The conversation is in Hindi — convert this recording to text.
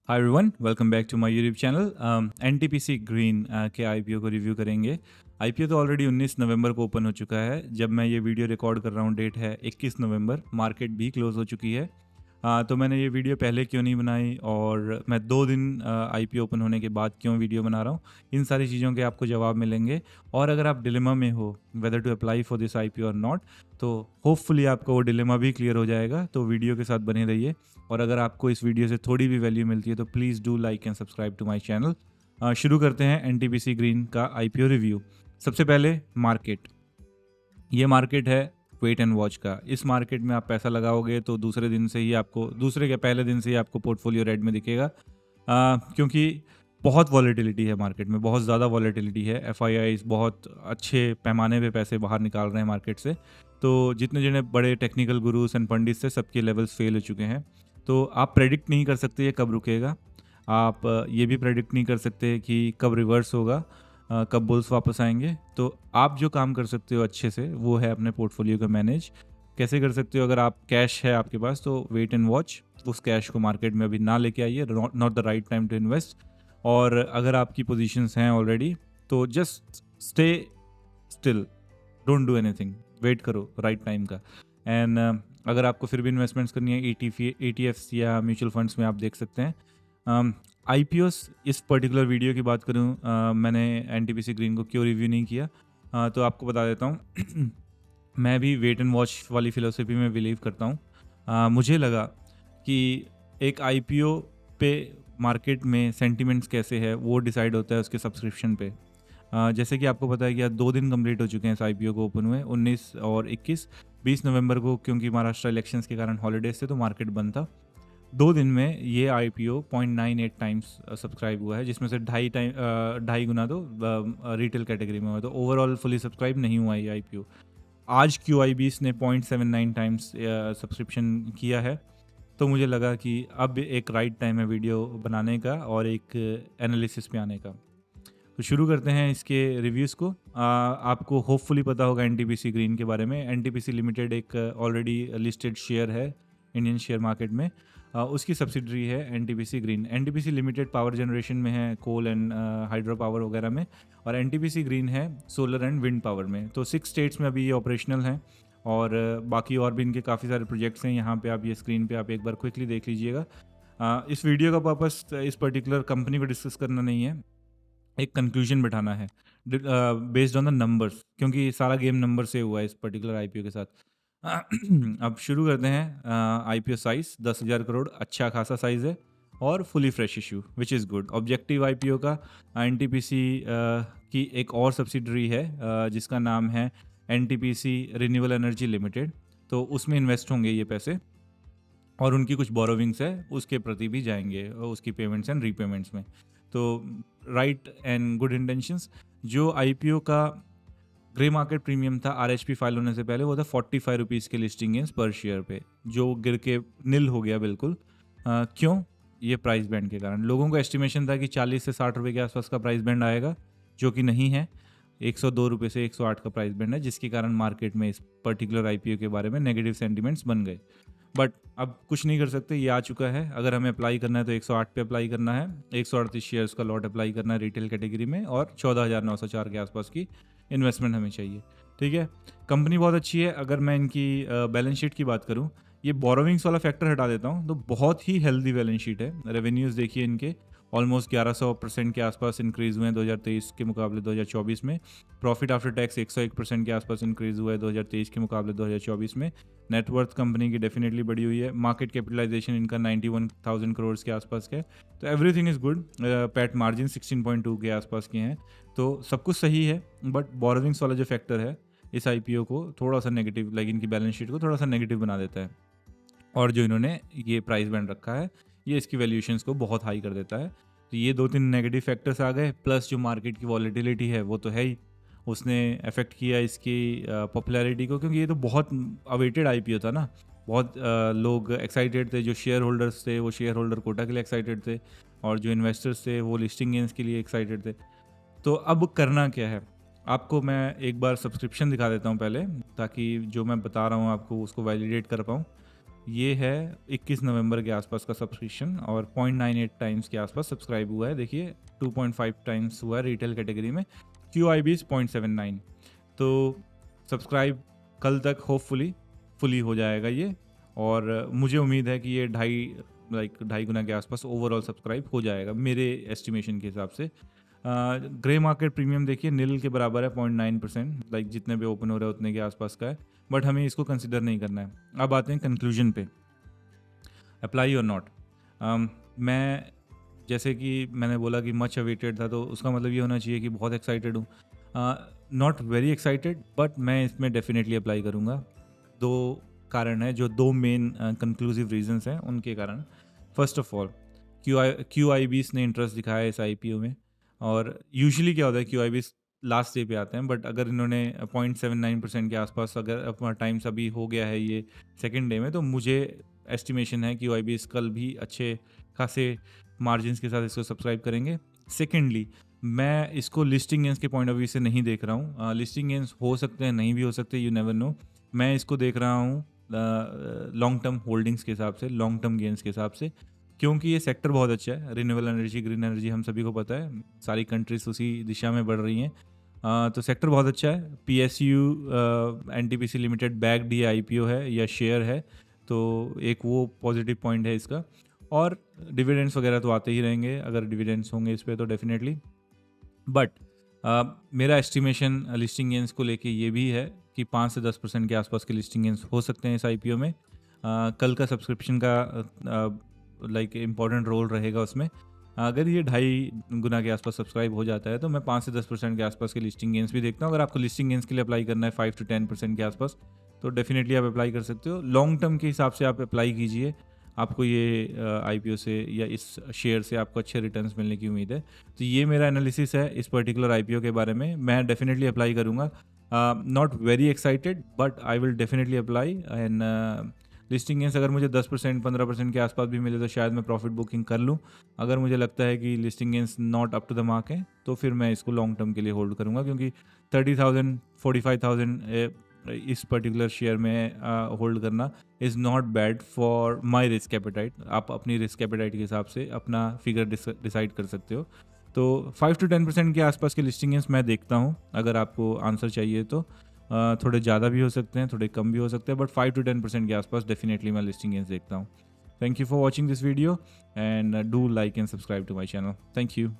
Hi everyone, welcome back to my YouTube channel. NTPC green के आईपीओ को रिव्यू करेंगे। आईपीओ तो ऑलरेडी 19 नवंबर को ओपन हो चुका है। जब मैं ये वीडियो रिकॉर्ड कर रहा हूँ डेट है 21 नवंबर। मार्केट भी क्लोज हो चुकी है। तो मैंने ये वीडियो पहले क्यों नहीं बनाई और मैं 2 दिन आईपीओ ओपन होने के बाद क्यों वीडियो बना रहा हूँ, इन सारी चीज़ों के आपको जवाब मिलेंगे। और अगर आप डिलेमा में हो whether to apply for this IPO और नॉट, तो होपफुली आपको वो डिलेमा भी क्लियर हो जाएगा। तो वीडियो के साथ बने रहिए। और अगर आपको इस वीडियो से थोड़ी भी वैल्यू मिलती है तो please do like and subscribe to my channel. शुरू करते हैं एनटीपीसी ग्रीन का आईपीओ रिव्यू। सबसे पहले मार्केट। ये मार्केट है वेट एंड वॉच का। इस मार्केट में आप पैसा लगाओगे तो दूसरे के पहले दिन से ही आपको पोर्टफोलियो रेड में दिखेगा, क्योंकि बहुत वॉलेटिलिटी है मार्केट में, बहुत ज़्यादा वॉलेटिलिटी है। एफआईआईज बहुत अच्छे पैमाने पे पैसे बाहर निकाल रहे हैं मार्केट से। तो जितने जितने बड़े टेक्निकल गुरुस एंड पंडित से सबके लेवल्स फेल हो चुके हैं। तो आप प्रेडिक्ट नहीं कर सकते ये कब रुकेगा। आप ये भी प्रेडिक्ट नहीं कर सकते कि कब रिवर्स होगा, कब बुल्स वापस आएंगे। तो आप जो काम कर सकते हो अच्छे से वो है अपने पोर्टफोलियो को मैनेज कैसे कर सकते हो। अगर आप कैश है आपके पास तो वेट एंड वॉच, उस कैश को मार्केट में अभी ना लेके आइए, not the right time to invest. और अगर आपकी पोजीशंस हैं ऑलरेडी तो just stay still, don't do anything, wait करो राइट टाइम का। एंड अगर आपको फिर भी इन्वेस्टमेंट्स करनी है ETFs या म्यूचुअल फंड्स में, आप देख सकते हैं। आईपीओस इस पर्टिकुलर वीडियो की बात करूं, मैंने एनटीपीसी ग्रीन को क्यों रिव्यू नहीं किया, तो आपको बता देता हूं। मैं भी वेट एंड वॉच वाली फिलोसफी में बिलीव करता हूं। मुझे लगा कि एक आईपीओ पे मार्केट में सेंटिमेंट्स कैसे है वो डिसाइड होता है उसके सब्सक्रिप्शन पे। जैसे कि आपको पता है कि आज 2 दिन कंप्लीट हो चुके हैं इस आईपीओ को ओपन हुए, 19 और 21। 20 नवंबर को क्योंकि महाराष्ट्र इलेक्शंस के कारण हॉलीडेज थे तो मार्केट बंद था। 2 दिन में ये आईपीओ 0.98 टाइम्स सब्सक्राइब हुआ है, जिसमें से ढाई गुना तो रिटेल कैटेगरी में हुआ। तो ओवरऑल फुली सब्सक्राइब नहीं हुआ ये आईपीओ। आज QIBs ने 0.79 टाइम्स सब्सक्रिप्शन किया है। तो मुझे लगा कि अब एक राइट टाइम है वीडियो बनाने का और एक एनालिसिस पे आने का। तो शुरू करते हैं इसके रिव्यूज़ को। आपको होपफुली पता होगा एनटीपीसी ग्रीन के बारे में। एनटीपीसी लिमिटेड एक ऑलरेडी लिस्टेड शेयर है इंडियन शेयर मार्केट में। उसकी सब्सिडरी है NTPC green. NTPC limited power generation में है, कोल एंड हाइड्रो पावर वगैरह में, और एनटीपीसी ग्रीन है सोलर एंड विंड पावर में। तो 6 स्टेट्स में अभी ये ऑपरेशनल हैं और बाकी और भी इनके काफ़ी सारे प्रोजेक्ट्स हैं। यहाँ पे आप ये स्क्रीन पे आप एक बार क्विकली देख लीजिएगा। इस वीडियो का पर्पस इस पर्टिकुलर कंपनी को डिस्कस करना नहीं है, एक कंक्लूजन बिठाना है बेस्ड ऑन द नंबर्स, क्योंकि सारा गेम नंबर से हुआ है इस पर्टिकुलर आईपीओ के साथ। अब शुरू करते हैं। आईपीओ साइज 10,000 करोड़, अच्छा खासा साइज है और fully fresh issue which is good. Objective IPO का एनटीपीसी की एक और सब्सिडरी है जिसका नाम है एनटीपीसी रिन्यूएबल एनर्जी लिमिटेड। तो उसमें इन्वेस्ट होंगे ये पैसे और उनकी कुछ बोरोविंग्स है उसके प्रति भी जाएंगे, उसकी पेमेंट्स एंड रीपेमेंट्स में। तो राइट एंड गुड इंटेंशंस। जो आईपीओ का ग्रे मार्केट प्रीमियम था आरएचपी फाइल होने से पहले, वो था 45 रुपीज़ के लिस्टिंग गेंस पर शेयर पे, जो गिर के नील हो गया बिल्कुल। क्यों? ये प्राइस बैंड के कारण। लोगों का एस्टिमेशन था कि 40 से 60 रुपये के आसपास का प्राइस बैंड आएगा, जो कि नहीं है। 102 रुपये से 108 का प्राइस बैंड है, जिसके कारण मार्केट में इस पर्टिकुलर आईपीओ के बारे में नेगेटिव सेंटिमेंट्स बन गए। बट अब कुछ नहीं कर सकते, ये आ चुका है। अगर हमें अप्लाई करना है तो 108 पे अप्लाई करना है, 138 शेयर्स का लॉट अप्लाई करना है रिटेल कैटेगरी में, और 14,904 के आसपास की इन्वेस्टमेंट हमें चाहिए। ठीक है, कंपनी बहुत अच्छी है। अगर मैं इनकी बैलेंस शीट की बात करूँ, ये बोरोविंग्स वाला फैक्टर हटा देता हूँ तो बहुत ही हेल्दी बैलेंस शीट है। रेवेन्यूज़ देखिए इनके ऑलमोस्ट 1100% के आसपास इंक्रीज़ हुए हैं 2023 के मुकाबले 2024 में। प्रॉफिट आफ्टर टैक्स 101% के आसपास इंक्रीज़ हुआ है 2023 के मुकाबले 2024 में। नेटवर्थ कंपनी की डेफिनेटली बढ़ी हुई है। मार्केट कैपिटलाइजेशन इनका 91,000 करोड़ के आसपास का है। तो everything is good. PAT margin 16.2 के आसपास के हैं। तो सब कुछ सही है, बट बोरोविंग्स वाला जो फैक्टर है इस आईपीओ को थोड़ा सा नेगेटिव, लाइक इनकी बैलेंस शीट को थोड़ा सा नेगेटिव बना देता है। और जो इन्होंने ये प्राइस बैंड रखा है ये इसकी वैल्यूएशंस को बहुत हाई कर देता है। तो ये 2-3 नेगेटिव फैक्टर्स आ गए, प्लस जो मार्केट की वॉलेटिलिटी है वो तो है ही, उसने अफेक्ट किया इसकी पॉपुलैरिटी को, क्योंकि ये तो बहुत अवेटेड आईपीओ था ना। बहुत लोग एक्साइटेड थे। जो शेयर होल्डर्स थे वो शेयर होल्डर कोटा के लिए एक्साइटेड थे, और जो इन्वेस्टर्स थे वो लिस्टिंग गेंस के लिए एक्साइटेड थे। तो अब करना क्या है, आपको मैं एक बार सब्सक्रिप्शन दिखा देता हूँ पहले, ताकि जो मैं बता रहा हूँ आपको उसको वैलिडेट कर पाऊँ। ये है 21 नवंबर के आसपास का सब्सक्रिप्शन और 0.98 टाइम्स के आसपास सब्सक्राइब हुआ है। देखिए 2.5 टाइम्स हुआ है रिटेल कैटेगरी में। QIB 0.79। तो सब्सक्राइब कल तक होपफुली फुली हो जाएगा ये, और मुझे उम्मीद है कि ये 2.5 गुना के आसपास ओवरऑल सब्सक्राइब हो जाएगा मेरे एस्टिमेशन के हिसाब से। ग्रे मार्केट प्रीमियम देखिए नील के बराबर है 0.9%, लाइक जितने भी ओपन हो रहे हैं उतने के आसपास का है, बट हमें इसको कंसिडर नहीं करना है। अब आते हैं कंक्लूजन पे, अप्लाई और नॉट। मैं जैसे कि मैंने बोला कि मच अवेटेड था, तो उसका मतलब ये होना चाहिए कि बहुत एक्साइटेड हूँ। नॉट वेरी एक्साइटेड, बट मैं इसमें डेफिनेटली अप्लाई करूँगा। दो कारण है, जो दो मेन कंक्लूसिव रीजंस हैं उनके कारण। फर्स्ट ऑफ ऑल QIBs ने इंटरेस्ट दिखाया है इस IPO में, और यूजुअली क्या होता है QIBs लास्ट डे पे आते हैं, बट अगर इन्होंने 0.79% के आसपास अगर अपना टाइम्स अभी हो गया है ये सेकेंड डे में, तो मुझे एस्टिमेशन है QIBs कल भी अच्छे खासे मार्जिन्स के साथ इसको सब्सक्राइब करेंगे। सेकेंडली, मैं इसको लिस्टिंग गेंस के पॉइंट ऑफ व्यू से नहीं देख रहा हूँ। लिस्टिंग गेंस हो सकते हैं, नहीं भी हो सकते, यू नेवर नो। मैं इसको देख रहा हूँ लॉन्ग टर्म होल्डिंग्स के हिसाब से, लॉन्ग टर्म गेंस के हिसाब से, क्योंकि ये सेक्टर बहुत अच्छा है। रिन्यूएबल एनर्जी, ग्रीन एनर्जी, हम सभी को पता है, सारी कंट्रीज उसी दिशा में बढ़ रही हैं। तो सेक्टर बहुत अच्छा है। PSU NTPC लिमिटेड बैक्ड ये IPO है या शेयर है, तो एक वो पॉजिटिव पॉइंट है इसका। और डिविडेंड्स वगैरह तो आते ही रहेंगे, अगर डिविडेंड्स होंगे इस पर तो डेफिनेटली। बट मेरा एस्टिमेशन लिस्टिंग गेंस को लेके ये भी है कि 5 से 10% के आसपास के लिस्टिंग गेंस हो सकते हैं इस IPO में। कल का सब्सक्रिप्शन का लाइक इम्पॉर्टेंट रोल रहेगा उसमें। अगर ये 2.5 गुना के आसपास सब्सक्राइब हो जाता है, तो मैं 5 से 10% के आसपास के लिस्टिंग गेंस भी देखता हूँ। अगर आपको लिस्टिंग गेंस के लिए अप्लाई करना है 5 to 10% के आसपास, तो डेफिनेटली आप अप्लाई कर सकते हो। लॉन्ग टर्म के हिसाब से आप अप्लाई कीजिए, आपको ये IPO से या इस शेयर से आपको अच्छे रिटर्न्स मिलने की उम्मीद है। तो ये मेरा एनालिसिस है इस पर्टिकुलर IPO के बारे में। मैं डेफिनेटली अप्लाई करूँगा। Not very excited, but I will definitely apply. And listing gains अगर मुझे 10% 15% के आसपास भी मिले, तो शायद मैं प्रॉफिट बुकिंग कर लूँ। अगर मुझे लगता है कि listing gains not up to the mark है, तो फिर मैं इसको लॉन्ग टर्म के लिए होल्ड करूँगा, क्योंकि 30,000 45,000 इस पर्टिकुलर शेयर में होल्ड करना is not bad for my risk appetite. आप अपनी रिस्क एपेटाइट के हिसाब से अपना फिगर डिसाइड कर सकते हो। तो 5 to 10% के आसपास के लिस्टिंग गेंस मैं देखता हूँ। अगर आपको आंसर चाहिए तो थोड़े ज़्यादा भी हो सकते हैं, थोड़े कम भी हो सकते हैं, बट 5 to 10% के आसपास डेफिनेटली मैं लिस्टिंग गेंस देखता हूँ। Thank you for watching this video, and do like and subscribe to my channel. Thank you.